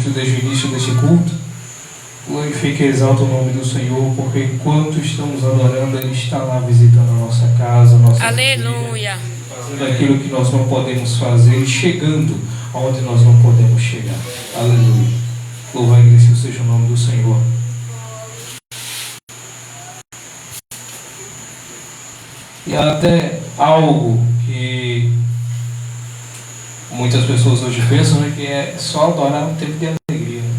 dito desde o início deste culto, glorifique e exalta o nome do Senhor, porque enquanto estamos adorando, Ele está lá visitando a nossa casa, a nossa Aleluia. família, fazendo aquilo que nós não podemos fazer e chegando aonde nós não podemos chegar. Aleluia. Louvado e agradecido seja o nome do Senhor. E até algo que muitas pessoas hoje pensam, né, que é só adorar um tempo de alegria. Né?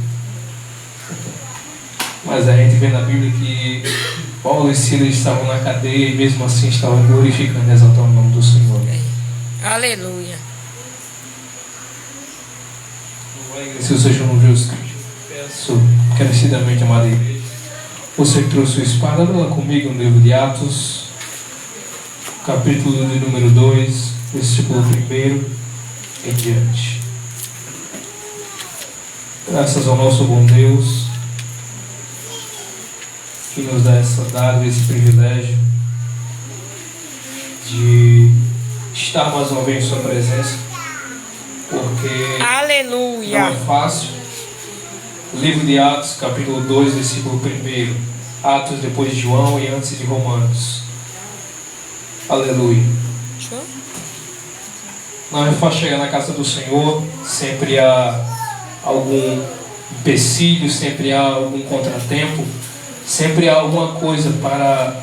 Mas a gente vê na Bíblia que Paulo e Silas estavam na cadeia e mesmo assim estavam glorificando e exaltando o nome do Senhor. Aleluia. Se seja o nome de Jesus Cristo. Peço encarecidamente, amada igreja, você que trouxe sua espada, abra lá comigo no livro de Atos, capítulo de número 2, versículo 1 em diante. Graças ao nosso bom Deus, que nos dá essa dádiva, esse privilégio de estar mais uma vez em sua presença, porque Aleluia. não é fácil. Livro de Atos, capítulo 2, versículo 1. Atos depois de João e antes de Romanos. Aleluia. Não é fácil chegar na casa do Senhor, sempre há algum empecilho, sempre há algum contratempo, sempre há alguma coisa para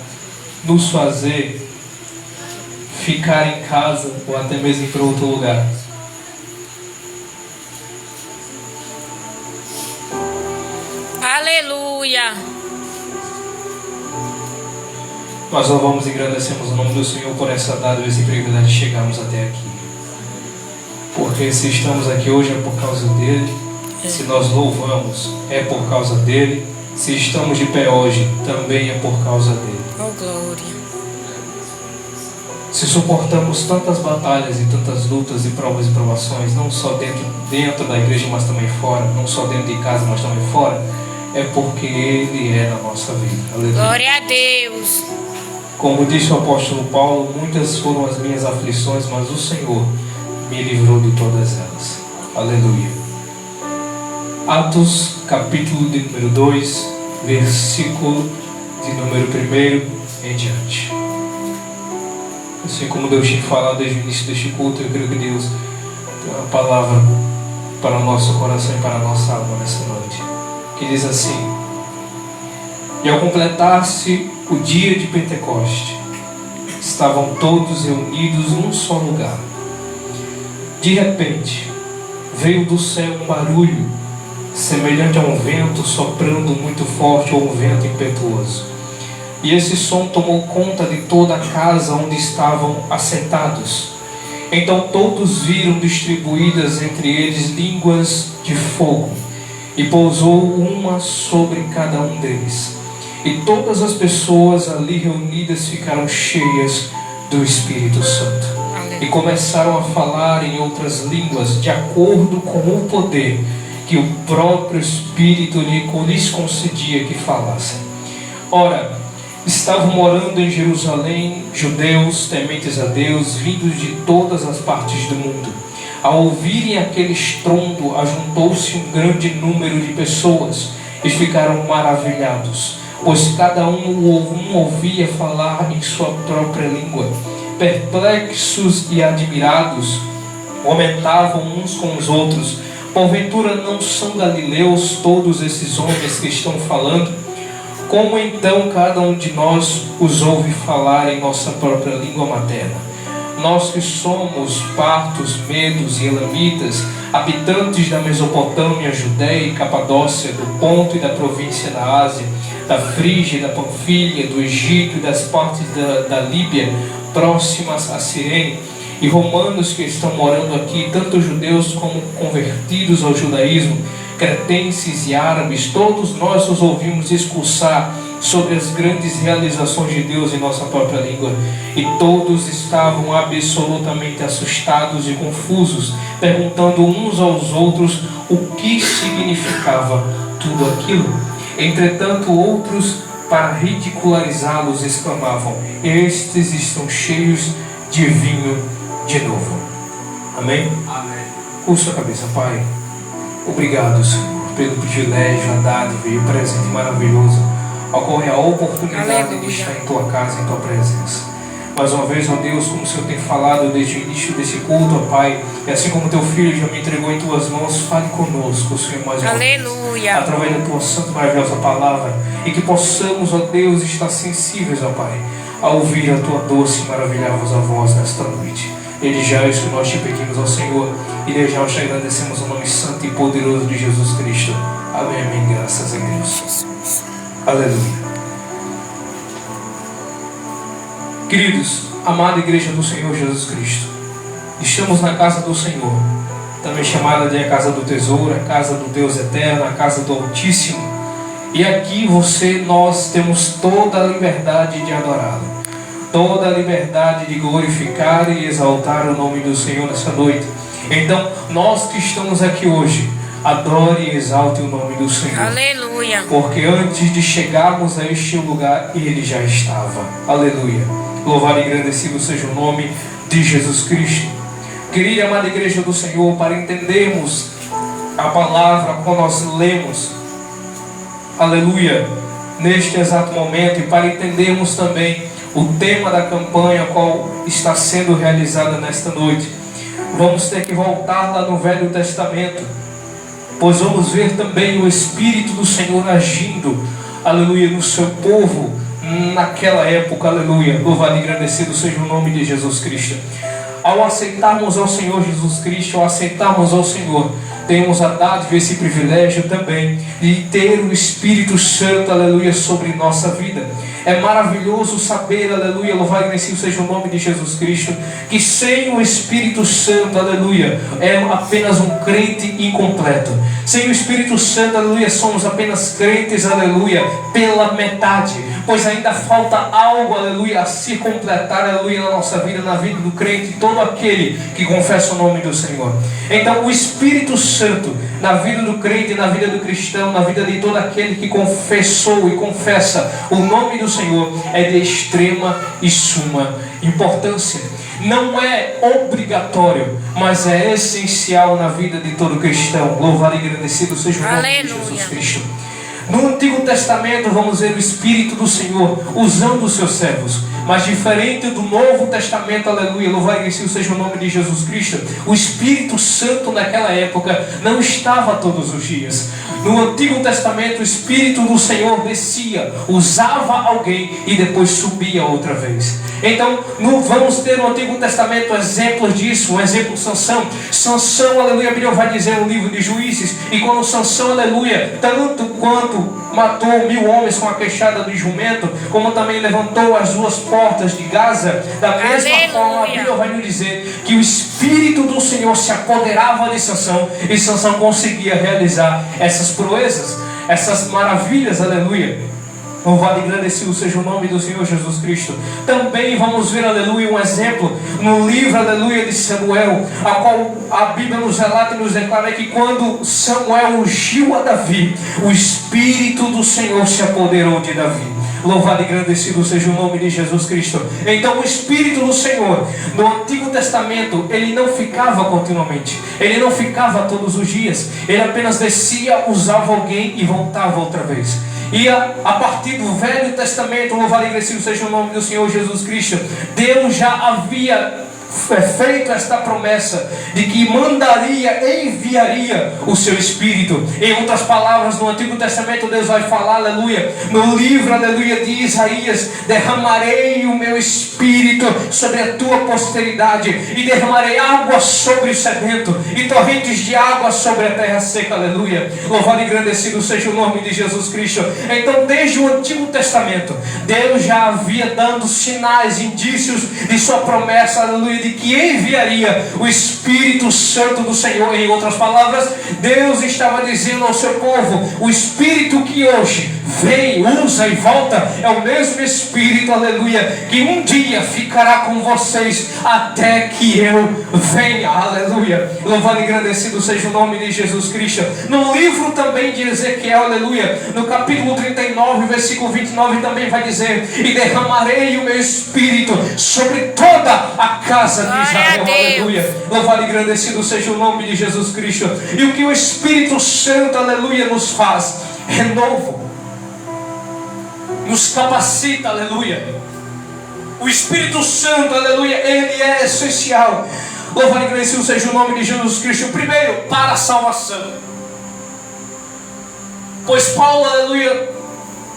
nos fazer ficar em casa ou até mesmo ir para outro lugar. Aleluia. Nós louvamos e agradecemos o nome do Senhor por essa dádiva, esse privilégio de chegarmos até aqui. Porque se estamos aqui hoje é por causa dele, se nós louvamos é por causa dele, se estamos de pé hoje também é por causa dele. Oh, glória. Se suportamos tantas batalhas e tantas lutas e provas e provações, não só dentro da igreja, mas também fora, não só dentro de casa, mas também fora, é porque ele é na nossa vida. Aleluia. Glória a Deus. Como disse o apóstolo Paulo, muitas foram as minhas aflições, mas o Senhor me livrou de todas elas. Aleluia. Atos, capítulo de número 2, versículo de número 1 em diante. Assim como Deus tinha falado desde o início deste culto, eu creio que Deus tem uma palavra para o nosso coração e para a nossa alma nessa noite, que diz assim: e ao completar-se o dia de Pentecoste, estavam todos reunidos num só lugar. De repente, veio do céu um barulho, semelhante a um vento soprando muito forte ou um vento impetuoso. E esse som tomou conta de toda a casa onde estavam assentados. Então todos viram distribuídas entre eles línguas de fogo, e pousou uma sobre cada um deles. E todas as pessoas ali reunidas ficaram cheias do Espírito Santo. E começaram a falar em outras línguas, de acordo com o poder que o próprio Espírito lhes concedia que falassem. Ora, estavam morando em Jerusalém judeus tementes a Deus, vindos de todas as partes do mundo. Ao ouvirem aquele estrondo, ajuntou-se um grande número de pessoas e ficaram maravilhados, pois cada um ouvia falar em sua própria língua. Perplexos e admirados, comentavam uns com os outros: porventura não são galileus todos esses homens que estão falando? Como então cada um de nós os ouve falar em nossa própria língua materna? Nós que somos partos, medos e elamitas, habitantes da Mesopotâmia, Judéia e Capadócia, do Ponto e da província da Ásia, da Frígia e da Panfilha, do Egito e das partes da Líbia, próximas a Cirene, e romanos que estão morando aqui, tanto judeus como convertidos ao judaísmo, cretenses e árabes, todos nós os ouvimos discursar sobre as grandes realizações de Deus em nossa própria língua, e todos estavam absolutamente assustados e confusos, perguntando uns aos outros o que significava tudo aquilo. Entretanto, outros, para ridicularizá-los, exclamavam: estes estão cheios de vinho de novo. Amém? Amém. Curva a cabeça, Pai. Obrigado, Senhor, pelo privilégio, a dádiva e o presente maravilhoso ao qual é a oportunidade de estar em Tua casa, em Tua presença. Mais uma vez, ó Deus, como o Senhor tem falado desde o início desse culto, ó Pai, e assim como Teu Filho já me entregou em Tuas mãos, fale conosco, Senhor, mais uma vez, através da Tua santa e maravilhosa palavra, e que possamos, ó Deus, estar sensíveis, ó Pai, a ouvir a Tua doce e maravilhosa voz nesta noite. Desde já isso que nós te pedimos ao Senhor, e desde já te agradecemos o nome santo e poderoso de Jesus Cristo. Amém, amém, graças a Deus. Aleluia. Queridos, amada igreja do Senhor Jesus Cristo, estamos na casa do Senhor, também chamada de a casa do tesouro, a casa do Deus eterno, a casa do Altíssimo. E aqui nós temos toda a liberdade de adorá-lo, toda a liberdade de glorificar e exaltar o nome do Senhor nessa noite. Então, nós que estamos aqui hoje, adore e exalte o nome do Senhor. Aleluia. Porque antes de chegarmos a este lugar, Ele já estava. Aleluia. Louvado e agradecido seja o nome de Jesus Cristo. Querida e amada igreja do Senhor, para entendermos a palavra quando nós lemos, aleluia, neste exato momento, e para entendermos também o tema da campanha qual está sendo realizada nesta noite, vamos ter que voltar lá no Velho Testamento, pois vamos ver também o Espírito do Senhor agindo, aleluia, no seu povo naquela época, aleluia. Louvado e agradecido seja o nome de Jesus Cristo. Ao aceitarmos ao Senhor Jesus Cristo, ao aceitarmos ao Senhor, temos a dádiva, esse privilégio também de ter o Espírito Santo, aleluia, sobre nossa vida. É maravilhoso saber, aleluia, louvado e agradecido seja o nome de Jesus Cristo, que sem o Espírito Santo, aleluia, é apenas um crente incompleto. Sem o Espírito Santo, aleluia, somos apenas crentes, aleluia, pela metade, pois ainda falta algo, aleluia, a se completar, aleluia, na nossa vida, na vida do crente, todo aquele que confessa o nome do Senhor. Então o Espírito Santo, na vida do crente, na vida do cristão, na vida de todo aquele que confessou e confessa o nome do Senhor, é de extrema e suma importância. Não é obrigatório, mas é essencial na vida de todo cristão. Louvado e agradecido seja o nome de Jesus Cristo. No Antigo Testamento vamos ver o Espírito do Senhor usando os seus servos, mas diferente do Novo Testamento, aleluia, louvado e agradecido seja o nome de Jesus Cristo, o Espírito Santo naquela época não estava todos os dias. No Antigo Testamento o Espírito do Senhor descia, usava alguém e depois subia outra vez. Então vamos ter no Antigo Testamento exemplos disso. Um exemplo, Sansão. Sansão, aleluia, a Bíblia vai dizer no livro de Juízes, e quando Sansão, aleluia, tanto quanto matou 1000 homens com a queixada de jumento, como também levantou as 2 portas de Gaza, da mesma forma a Bíblia vai nos dizer que o Espírito do Senhor se apoderava de Sansão, e Sansão conseguia realizar essas proezas, essas maravilhas, aleluia. Louvado e agradecido seja o nome do Senhor Jesus Cristo. Também vamos ver, aleluia, um exemplo no livro, aleluia, de Samuel, a qual a Bíblia nos relata e nos declara que quando Samuel ungiu a Davi, o Espírito do Senhor se apoderou de Davi. Louvado e agradecido seja o nome de Jesus Cristo. Então o Espírito do Senhor no Antigo Testamento, ele não ficava continuamente, ele não ficava todos os dias, ele apenas descia, usava alguém e voltava outra vez. E a partir do Velho Testamento, louvado e agradecido seja o nome do Senhor Jesus Cristo, Deus já havia feito esta promessa de que enviaria o seu Espírito. Em outras palavras, no Antigo Testamento Deus vai falar, aleluia, no livro, aleluia, de Isaías: derramarei o meu Espírito sobre a tua posteridade, e derramarei água sobre o sedento, e torrentes de água sobre a terra seca, aleluia. Louvado e agradecido seja o nome de Jesus Cristo. Então desde o Antigo Testamento Deus já havia dando sinais, indícios de sua promessa, aleluia, de que enviaria o Espírito Santo do Senhor. Em outras palavras, Deus estava dizendo ao seu povo: o Espírito que hoje vem, usa e volta, é o mesmo Espírito, aleluia, que um dia ficará com vocês até que eu venha, aleluia. Louvado e agradecido seja o nome de Jesus Cristo. No livro também de Ezequiel, aleluia, no capítulo 39, versículo 29, também vai dizer: e derramarei o meu Espírito sobre toda a casa casa de Glória Israel, a Deus. aleluia. Louvado e engrandecido seja o nome de Jesus Cristo. E o que o Espírito Santo, aleluia, nos faz? Renovo. Nos capacita, aleluia. O Espírito Santo, aleluia, ele é essencial. Louvado e engrandecido seja o nome de Jesus Cristo. Primeiro, para a salvação. Pois Paulo, aleluia,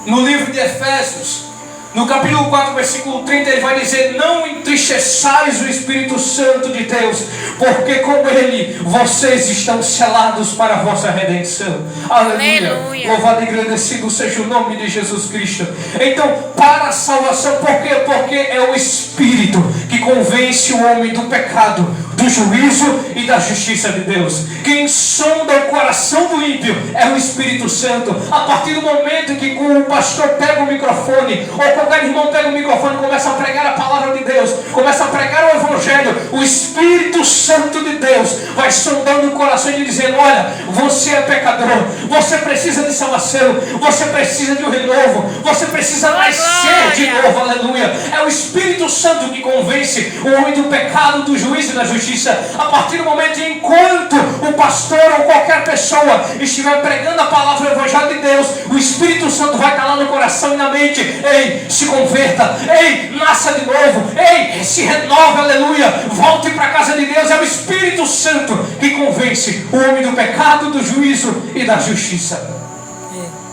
no livro de Efésios, no capítulo 4, versículo 30, ele vai dizer: não entristeçais o Espírito Santo de Deus, porque com ele vocês estão selados para a vossa redenção. Aleluia. Aleluia. Louvado e engrandecido seja o nome de Jesus Cristo. Então, para a salvação, por quê? Porque é o Espírito que convence o homem do pecado, do juízo e da justiça de Deus. Quem sonda o coração do ímpio é o Espírito Santo. A partir do momento em que o pastor pega o microfone, ou qualquer irmão pega o microfone e começa a pregar a palavra de Deus, começa a pregar o Evangelho, o Espírito Santo de Deus vai sondando o coração e dizendo: olha, você é pecador, você precisa de salvação, você precisa de um renovo, você precisa nascer de novo, aleluia. É o Espírito Santo que convence o homem do pecado, do juízo e da justiça. A partir do momento em enquanto o pastor ou qualquer pessoa estiver pregando a palavra do Evangelho de Deus, o Espírito Santo vai estar lá no coração e na mente: ei, se converta, ei, nasça de novo, ei, se renove, aleluia, volte para a casa de Deus. É o Espírito Santo que convence o homem do pecado, do juízo e da justiça.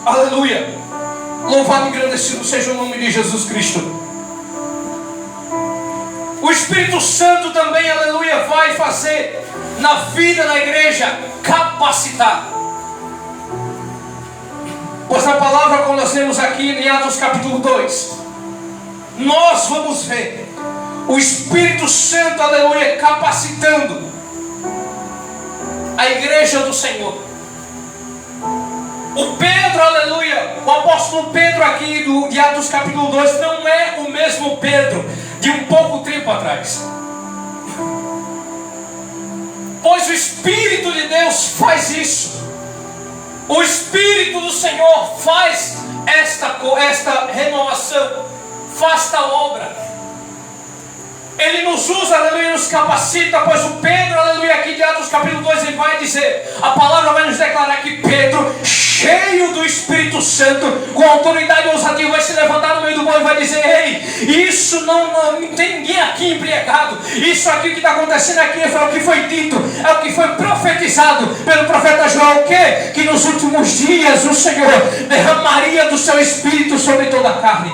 Aleluia. Louvado e engrandecido seja o nome de Jesus Cristo. O Espírito Santo também, aleluia, vai fazer na vida da igreja capacitar. Pois a palavra, quando nós lemos aqui em Atos capítulo 2, nós vamos ver o Espírito Santo, aleluia, capacitando a igreja do Senhor. O Pedro, aleluia, o apóstolo Pedro aqui de Atos capítulo 2 não é o mesmo Pedro de um pouco tempo atrás. Pois o Espírito de Deus faz isso. O Espírito do Senhor faz esta renovação, faz esta obra. Ele nos usa, aleluia, nos capacita. Pois o Pedro, aleluia, aqui de Atos capítulo 2, ele vai dizer, a palavra vai nos declarar que Pedro, cheio do Espírito Santo, com autoridade e ousadia, vai se levantar no meio do povo e vai dizer: ei, isso não tem ninguém aqui embriagado. Isso aqui que está acontecendo aqui é o que foi dito, é o que foi profetizado pelo profeta Joel. O quê? Que nos últimos dias o Senhor derramaria do seu Espírito sobre toda a carne.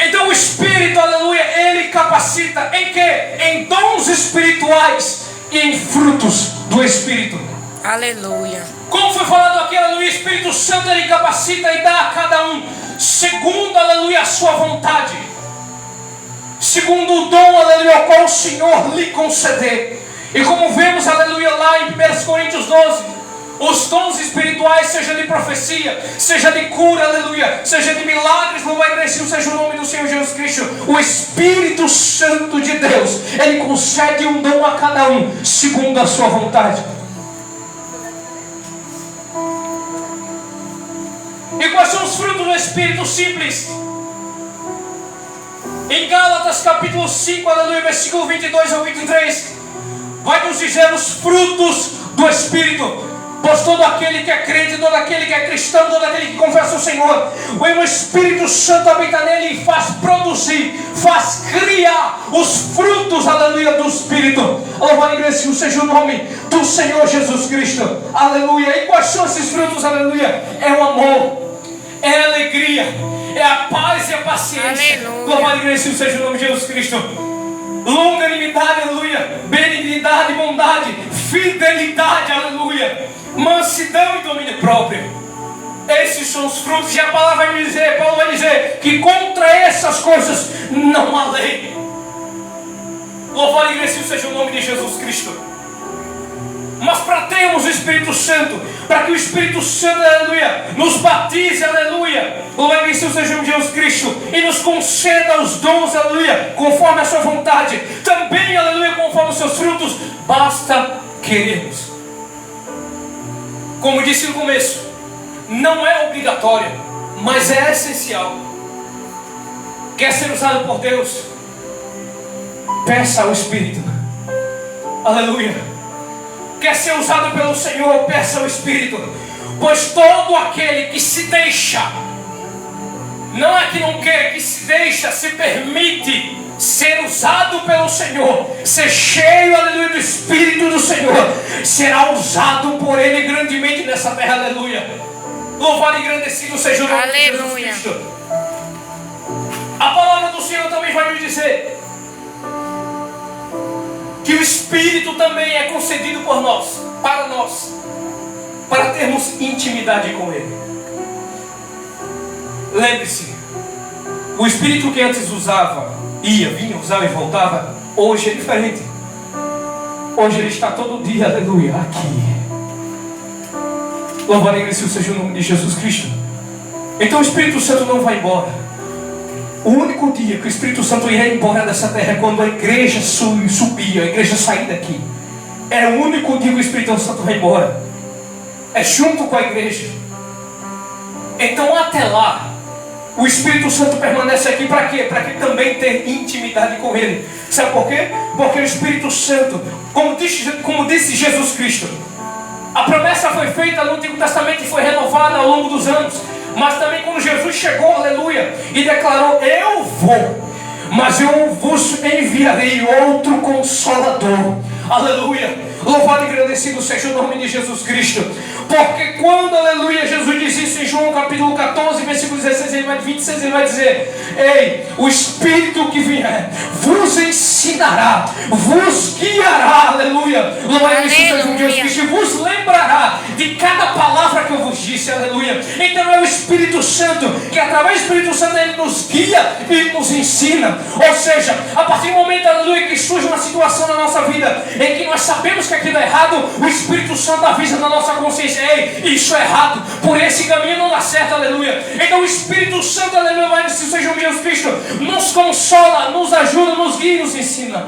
Então o Espírito, aleluia, ele capacita em quê? Em dons espirituais e em frutos do Espírito. Aleluia. Como foi falado aqui, aleluia, o Espírito Santo ele capacita e dá a cada um segundo, aleluia, a sua vontade, segundo o dom, aleluia, ao qual o Senhor lhe conceder. E como vemos, aleluia, lá em 1 Coríntios 12, os dons espirituais, seja de profecia, seja de cura, aleluia, seja de milagres, louvado e agradecido seja o nome do Senhor Jesus Cristo. O Espírito Santo de Deus, ele concede um dom a cada um, segundo a sua vontade. E quais são os frutos do Espírito? Simples. Em Gálatas capítulo 5, aleluia, versículo 22 ao 23, vai nos dizer os frutos do Espírito. Pois todo aquele que é crente, todo aquele que é cristão, todo aquele que confessa o Senhor, o Espírito Santo habita nele e faz produzir, faz criar os frutos, aleluia, do Espírito. Louvado e agradecido seja o nome do Senhor Jesus Cristo, aleluia. E quais são esses frutos, aleluia? É o amor, é a alegria, é a paz e a paciência. Aleluia. Louvado e agradecido seja o nome de Jesus Cristo. Longanimidade, aleluia, benignidade, bondade, fidelidade, aleluia, mansidão e domínio próprio. Esses são os frutos. E a palavra vai dizer, Paulo vai dizer que contra essas coisas não há lei. Louvado e agradecido seja o nome de Jesus Cristo. Mas para termos o Espírito Santo, para que o Espírito Santo, aleluia, nos batize, aleluia, louvado e agradecido seja o nome de Jesus Cristo, e nos conceda os dons, aleluia, conforme a sua vontade, também, aleluia, conforme os seus frutos, basta querermos. Como disse no começo, não é obrigatório, mas é essencial. Quer ser usado por Deus? Peça ao Espírito. Aleluia. Quer ser usado pelo Senhor? Peça ao Espírito. Pois todo aquele que se deixa, não é que não quer, que se deixa, se permite ser usado pelo Senhor, ser cheio, aleluia, do Espírito do Senhor, será usado por Ele grandemente nessa terra, aleluia. Louvado e engrandecido seja o nome de Jesus Cristo. A palavra do Senhor também vai nos dizer que o Espírito também é concedido por nós, para termos intimidade com Ele. Lembre-se, o Espírito que antes vinha, usava e voltava, hoje é diferente. Hoje Ele está todo dia, aleluia, aqui. Louvado e agradecido seja o nome de Jesus Cristo. Então o Espírito Santo não vai embora. O único dia que o Espírito Santo irá embora dessa terra é quando a igreja subir, a igreja sair daqui. É o único dia que o Espírito Santo vai embora. É junto com a igreja. Então até lá, o Espírito Santo permanece aqui para quê? Para que também ter intimidade com Ele. Sabe por quê? Porque o Espírito Santo, como disse Jesus Cristo, a promessa foi feita no Antigo Testamento e foi renovada ao longo dos anos. Mas também quando Jesus chegou, aleluia, e declarou: eu vou, mas eu vos enviarei outro Consolador. Aleluia. Louvado e agradecido seja o nome de Jesus Cristo. Porque quando, aleluia, Jesus disse isso em João capítulo 14, versículo 16 e 26, ele vai dizer: ei, o Espírito que vier vos ensinará, vos guiará, aleluia. Louvado e agradecido seja o nome de Jesus Cristo, e vos lembrará de cada palavra que eu vos disse, aleluia. Então é o Espírito Santo, que através do Espírito Santo Ele nos guia e nos ensina. Ou seja, a partir do momento, aleluia, que surge uma situação na nossa vida em que nós sabemos que aquilo é errado, o Espírito Santo avisa na nossa consciência: ei, isso é errado, por esse caminho não dá certo, aleluia. Então o Espírito Santo, aleluia, vai dizer, seja o Jesus Cristo, nos consola, nos ajuda, nos guia e nos ensina.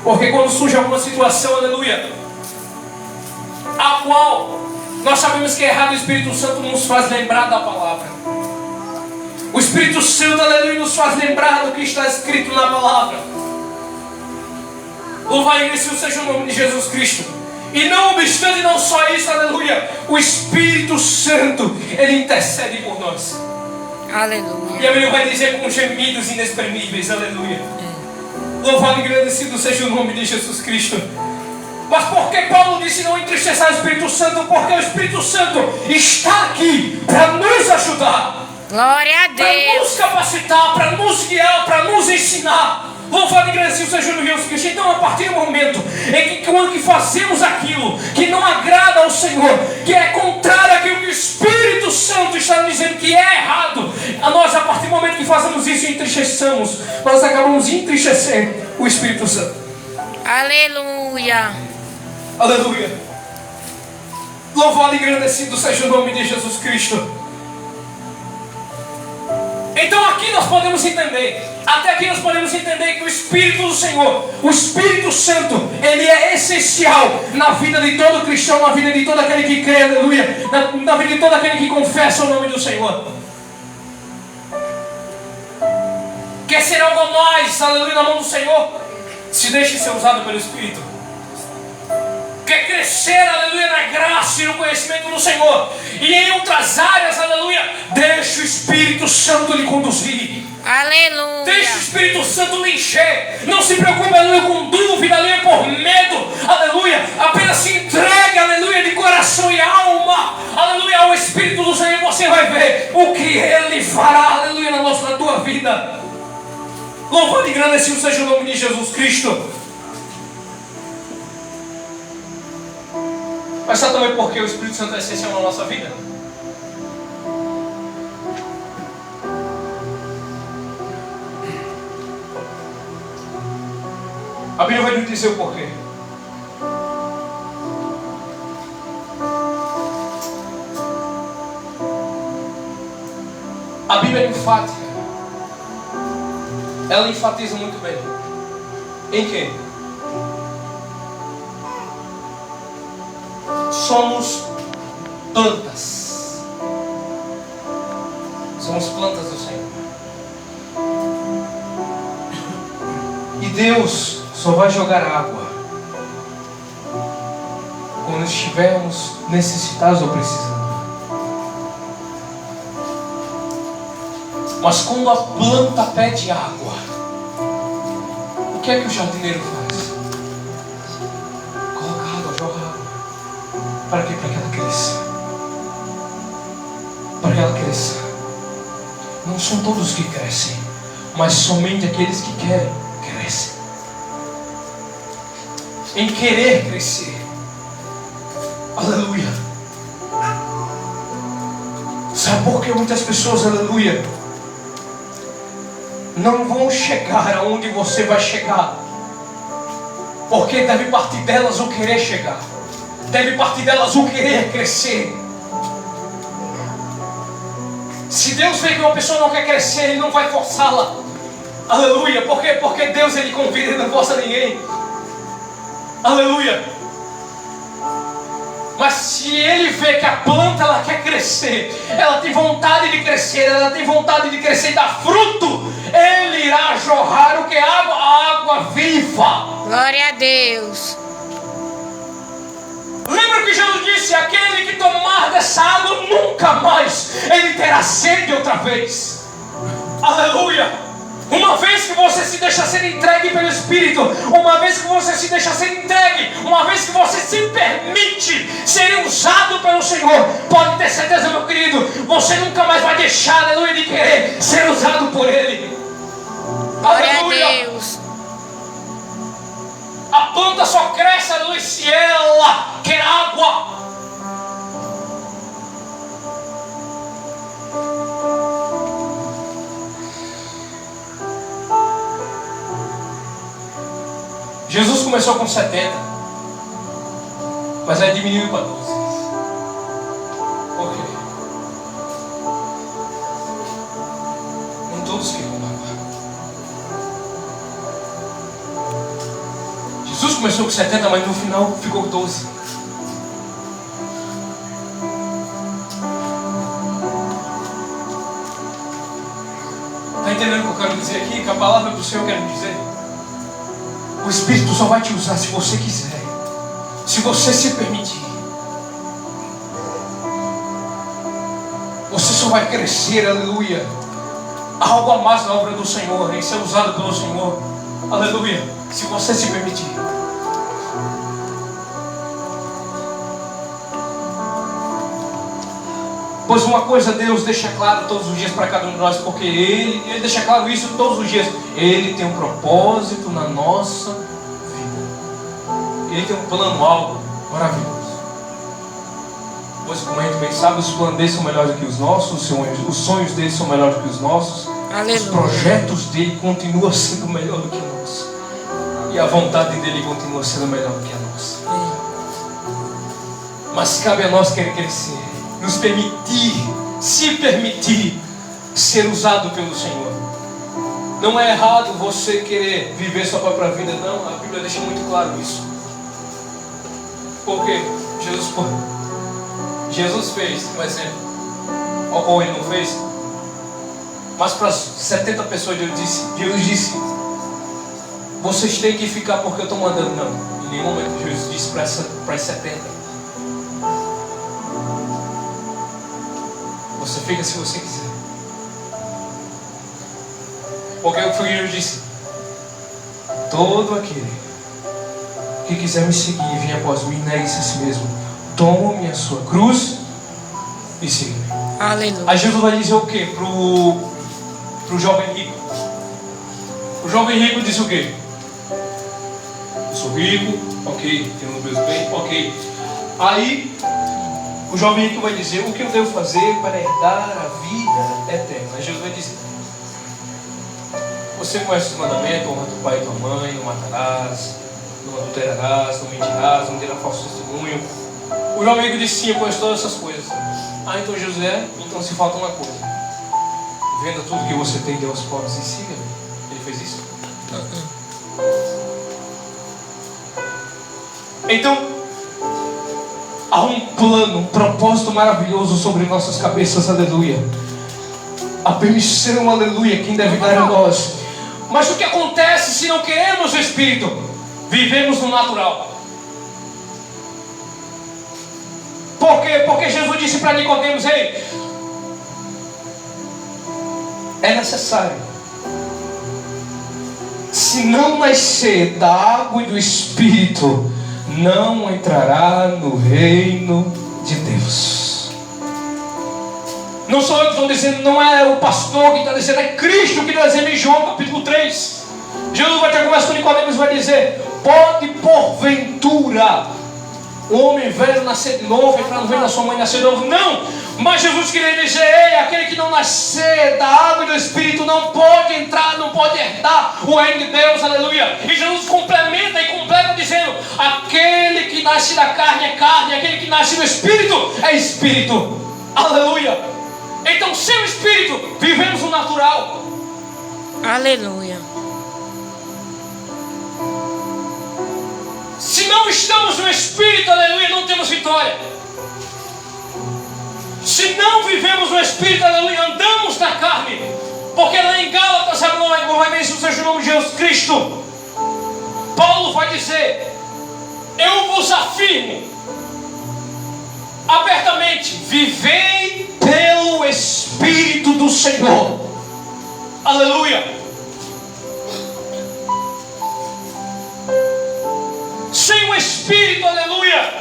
Porque quando surge alguma situação, aleluia, a qual nós sabemos que é errado, o Espírito Santo nos faz lembrar da palavra. O Espírito Santo, aleluia, nos faz lembrar do que está escrito na palavra. Louvado e agradecido seja o nome de Jesus Cristo. E não obstante, não só isso, aleluia, o Espírito Santo, Ele intercede por nós. Aleluia. E a Bíblia vai dizer com gemidos inexprimíveis, aleluia. Louvado e agradecido seja o nome de Jesus Cristo. Mas por que Paulo disse não entristecer o Espírito Santo? Porque o Espírito Santo está aqui para nos ajudar. Glória a Deus. Para nos capacitar, para nos guiar, para nos ensinar. Louvado e agradecido seja o nome de Jesus Cristo. Então, a partir do momento em que quando que fazemos aquilo que não agrada ao Senhor, que é contrário àquilo que o Espírito Santo está dizendo que é errado, nós, a partir do momento que fazemos isso, entristecemos. Nós acabamos entristecendo o Espírito Santo. Aleluia. Aleluia. Louvado e agradecido seja o nome de Jesus Cristo. Então aqui nós podemos entender, até aqui nós podemos entender que o Espírito do Senhor, o Espírito Santo, ele é essencial na vida de todo cristão, na vida de todo aquele que crê, aleluia, na vida de todo aquele que confessa o nome do Senhor. Quer ser algo a mais, aleluia, na mão do Senhor? Se deixe ser usado pelo Espírito. Quer crescer, aleluia, na graça e no conhecimento do Senhor, e em outras áreas, aleluia, deixe o Espírito Santo lhe conduzir. Aleluia. Deixe o Espírito Santo lhe encher. Não se preocupe, aleluia, com dúvida, aleluia, por medo, aleluia. Apenas se entregue, aleluia, de coração e alma, aleluia, ao Espírito do Senhor. Você vai ver o que Ele fará, aleluia, na tua vida. Louvado e agradecido seja o nome de Jesus Cristo. Mas sabe também por que o Espírito Santo é essencial na nossa vida? A Bíblia vai nos dizer o porquê. A Bíblia é enfática. Ela enfatiza muito bem. Em quê? Somos plantas. Somos plantas do Senhor. Deus só vai jogar água quando estivermos necessitados ou precisando. Mas quando a planta pede água, o que é que o jardineiro faz? Coloca água, joga água. Para quê? Para que ela cresça. Para que ela cresça. Não são todos que crescem, mas somente aqueles que querem, crescem. Em querer crescer. Aleluia. Sabe por que muitas pessoas, aleluia, não vão chegar aonde você vai chegar? Porque deve partir delas o querer chegar. Deve partir delas o querer crescer. Se Deus vê que uma pessoa não quer crescer, Ele não vai forçá-la. Aleluia. Por quê? Porque Deus, Ele convida e não força ninguém. Aleluia. Mas se Ele vê que a planta ela quer crescer, ela tem vontade de crescer, ela tem vontade de crescer e dar fruto, Ele irá jorrar o que? Água? A água viva. Glória a Deus. Lembra que Jesus disse: aquele que tomar dessa água nunca mais ele terá sede outra vez. Aleluia. Uma vez que você se deixa ser entregue pelo Espírito, uma vez que você se deixa ser entregue, uma vez que você se permite ser usado pelo Senhor, pode ter certeza, meu querido, você nunca mais vai deixar, aleluia, de querer ser usado por Ele. Glória Aleluia. a Deus. A planta só cresce, aleluia, se ela quer água. Jesus começou com 70, mas aí diminuiu para 12. Por quê? Nem todos queriam água. Jesus começou com 70, mas no final ficou com 12. Está entendendo o que eu quero dizer aqui? Que a palavra do Senhor quer me dizer? O Espírito só vai te usar se você quiser, se você se permitir. Você só vai crescer, aleluia, algo a mais na obra do Senhor, em ser usado pelo Senhor, aleluia, se você se permitir. Pois uma coisa Deus deixa claro todos os dias para cada um de nós, porque Ele deixa claro isso todos os dias. Ele tem um propósito na nossa vida. Ele tem um plano, algo maravilhoso. Pois como a gente bem sabe, os planos dele são melhores do que os nossos, os sonhos dele são melhores do que os nossos. Aleluia. Os projetos dele continuam sendo melhor do que o nosso. E a vontade dele continua sendo melhor do que a nossa. Mas cabe a nós querer crescer, nos permitir, se permitir ser usado pelo Senhor. Não é errado você querer viver sua própria vida, não. A Bíblia deixa muito claro isso. Porque Jesus fez um exemplo, ou Ele não fez. Mas para as 70 pessoas Deus disse: vocês têm que ficar porque eu estou mandando. Não, em nenhum momento Jesus disse para as 70: você fica se você quiser. Porque o que Jesus disse: todo aquele que quiser me seguir e vir após mim, negue-se a si mesmo, tome a sua cruz e siga-me. Aleluia. Aí Jesus vai dizer o que pro jovem rico? O jovem rico disse o quê? Eu sou rico, ok, tenho meus bens, ok. Aí o jovem rico vai dizer: o que eu devo fazer para herdar a vida eterna? Aí Jesus vai dizer: você conhece os mandamentos: honra teu pai e tua mãe, não matarás, não adulterarás, não mentirás, não terás falso testemunho. O jovem rico disse: sim, eu conheço todas essas coisas. Ah, então José, então se falta uma coisa: venda tudo que você tem, dê aos pobres e siga-me. Ele fez isso? Então há um plano, um propósito maravilhoso sobre nossas cabeças, aleluia. A permissão, aleluia, quem deve dar a nós. Mas o que acontece se não queremos o Espírito? Vivemos no natural. Por quê? Porque Jesus disse para Nicodemos: ei, é necessário, se não nascer da água e do Espírito, não entrará no reino de Deus. Não sou eu que estou dizendo, não é o pastor que está dizendo, é Cristo que está dizendo em João capítulo 3. Jesus vai ter conversa com Nicodemos e vai dizer: pode porventura o homem velho nascer de novo, entrar no ventre da sua mãe nascer de novo? Não! Mas Jesus queria dizer: ei, aquele que não nascer da água e do Espírito não pode entrar, não pode herdar o reino de Deus, aleluia. E Jesus complementa e completa dizendo: aquele que nasce da carne é carne, aquele que nasce do Espírito é Espírito, aleluia. Então, sem o Espírito, vivemos o natural. Aleluia. Se não estamos no Espírito, aleluia, não temos vitória. Se não vivemos no Espírito, aleluia, andamos na carne. Porque lá em Gálatas, aleluia, seja o nome de Jesus Cristo, Paulo vai dizer: eu vos afirmo abertamente, vivei pelo Espírito do Senhor, aleluia. Sem o Espírito, aleluia,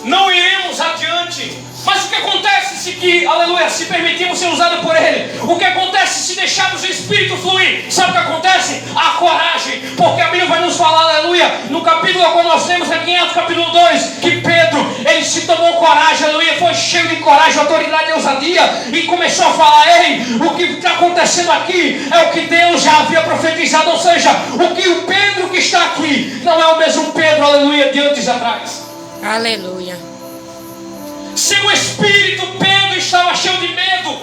não iremos adiante. Mas o que acontece se permitirmos ser usados por Ele? O que acontece se deixarmos o Espírito fluir? Sabe o que acontece? A coragem. Porque a Bíblia vai nos falar, aleluia, no capítulo quando nós temos aqui em Atos capítulo 2, que Pedro, ele se tomou coragem, aleluia, foi cheio de coragem, autoridade e ousadia, e começou a falar: ei, o que está acontecendo aqui é o que Deus já havia profetizado. Ou seja, o que o Pedro que está aqui não é o mesmo Pedro, aleluia, de antes atrás. Aleluia. Sem o Espírito, Pedro estava cheio de medo.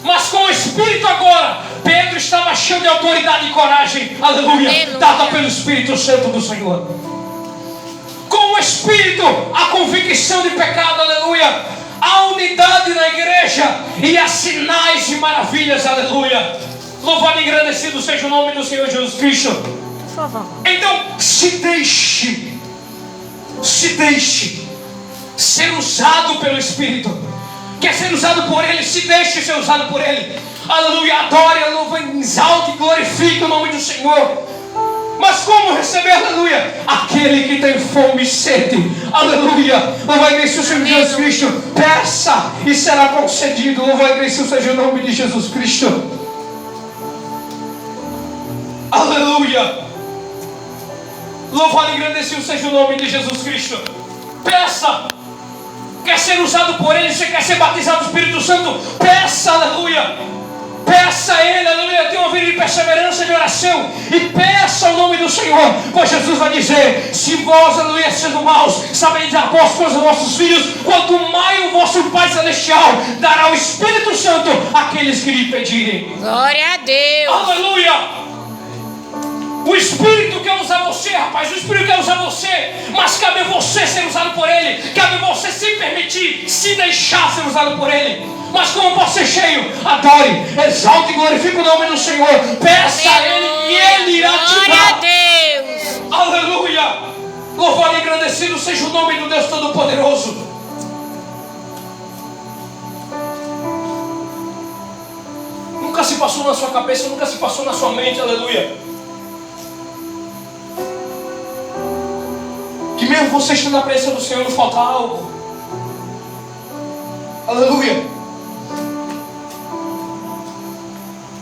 Mas com o Espírito agora, Pedro estava cheio de autoridade e coragem, aleluia, dada pelo Espírito Santo do Senhor. Com o Espírito, a convicção de pecado, aleluia, a unidade na igreja e as sinais e maravilhas, aleluia. Louvado e engrandecido seja o nome do Senhor Jesus Cristo. Por favor. Então, se deixe ser usado pelo Espírito. Quer ser usado por Ele? Se deixe ser usado por Ele. Aleluia, adore, louve, exalte e glorifique o nome do Senhor. Mas como receber, aleluia? Aquele que tem fome e sede, aleluia. Louva a igreja, o Senhor Jesus Cristo. Peça e será concedido. Louva a igreja, seja o nome de Jesus Cristo. Aleluia. Louvado e engrandecido seja o nome de Jesus Cristo. Peça. Quer ser usado por Ele? Você quer ser batizado do Espírito Santo? Peça, aleluia. Peça a Ele, aleluia. Tenha uma vida de perseverança, de oração. E peça o nome do Senhor. Pois Jesus vai dizer: se vós, aleluia, sendo maus, sabeis dar boas coisas aos vossos filhos, quanto mais o vosso Pai Celestial dará o Espírito Santo àqueles que lhe pedirem. Glória a Deus. Aleluia. O Espírito quer usar você, rapaz. O Espírito quer usar você. Mas cabe a você ser usado por Ele. Cabe a você se permitir, se deixar ser usado por Ele. Mas como pode ser cheio? Adore, exalte e glorifique o nome do Senhor. Peça a Ele e Ele irá te dar. Glória a Deus. Aleluia. Louvado e engrandecido seja o nome do Deus Todo-Poderoso. Nunca se passou na sua cabeça, nunca se passou na sua mente, aleluia, que mesmo você estando na presença do Senhor, não falta algo. Aleluia.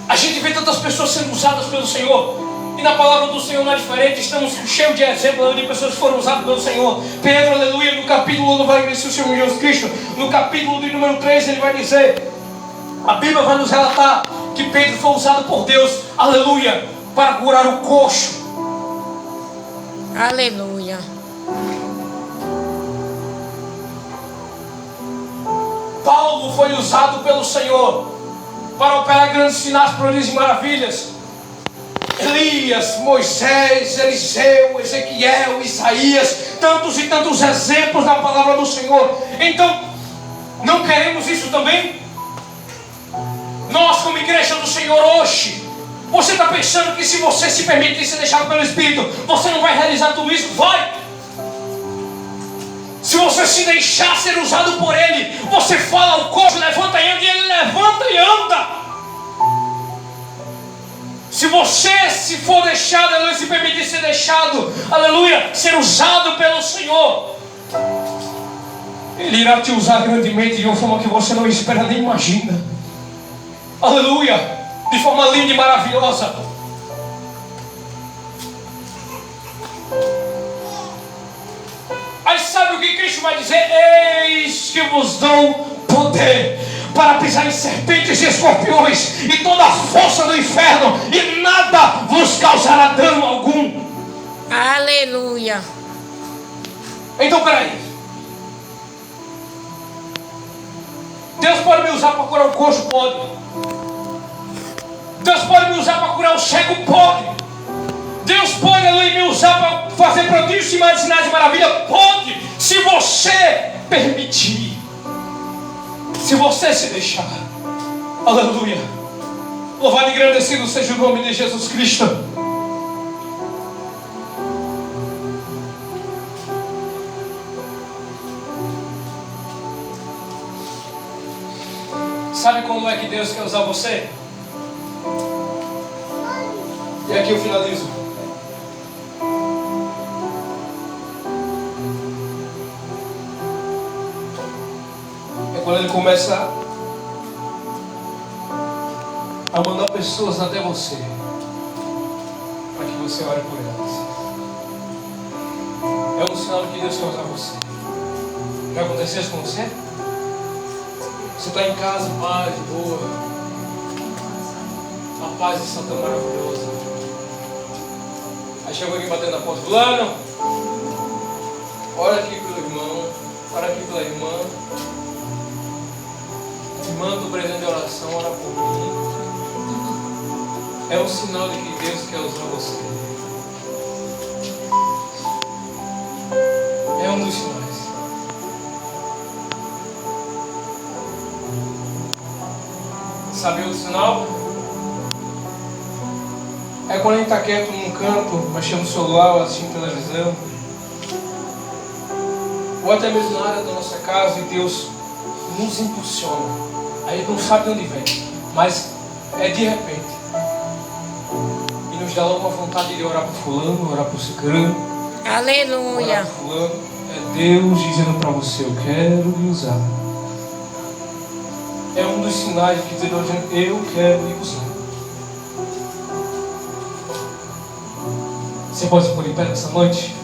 A gente vê tantas pessoas sendo usadas pelo Senhor, e na palavra do Senhor não é diferente. Estamos cheios de exemplos de pessoas que foram usadas pelo Senhor. Pedro, aleluia, no capítulo, vai dizer o Senhor Jesus Cristo, no capítulo de número 3, ele vai dizer, a Bíblia vai nos relatar que Pedro foi usado por Deus, aleluia, para curar o coxo. Aleluia. Paulo foi usado pelo Senhor para operar grandes sinais, prodígios e maravilhas. Elias, Moisés, Eliseu, Ezequiel, Isaías, tantos e tantos exemplos da palavra do Senhor. Então, não queremos isso também? Nós, como igreja do Senhor hoje, Você está pensando que se você se permitir ser deixado pelo Espírito, você não vai realizar tudo isso? Vai! Se você se deixar ser usado por Ele, você fala ao corpo, levanta e anda, e Ele levanta e anda. Se você se for deixado, aleluia, se permitir ser deixado, aleluia, ser usado pelo Senhor, Ele irá te usar grandemente de uma forma que você não espera nem imagina. Aleluia! De forma linda e maravilhosa. Aí sabe o que Cristo vai dizer? Eis que vos dou poder para pisar em serpentes e escorpiões e toda a força do inferno, e nada vos causará dano algum. Aleluia. Então peraí, Deus pode me usar para curar o coxo? Pode. Deus pode me usar para curar o cego? Pode. Deus pode, aleluia, me usar para fazer prodígios, sinais de maravilha? Pode, se você permitir, se você se deixar. Aleluia. Louvado e engrandecido seja o nome de Jesus Cristo. Sabe quando é que Deus quer usar você? E aqui eu finalizo. É quando Ele começa a mandar pessoas até você, para que você ore por elas. É um sinal de que Deus quer usar você. Já aconteceu isso com você? Você está em casa, paz, de boa. A paz de Santa maravilhosa. Aí chegou alguém batendo na porta. Fulano, ora aqui pelo irmão, ora aqui pela irmã. Irmã, estou precisando de oração, ora por mim. É um sinal de que Deus quer usar você. É um dos sinais. Sabe outro sinal? É quando a gente está quieto num canto, mexendo no celular ou assistindo televisão, ou até mesmo na área da nossa casa, e Deus nos impulsiona. Aí a gente não sabe de onde vem, mas é de repente. E nos dá logo uma vontade de orar por fulano, orar por ciclano. Aleluia. Orar por fulano. É Deus dizendo para você: eu quero lhe usar. É um dos sinais que Deus dizendo: eu quero lhe usar. Você pode se pôr em pé nessa noite?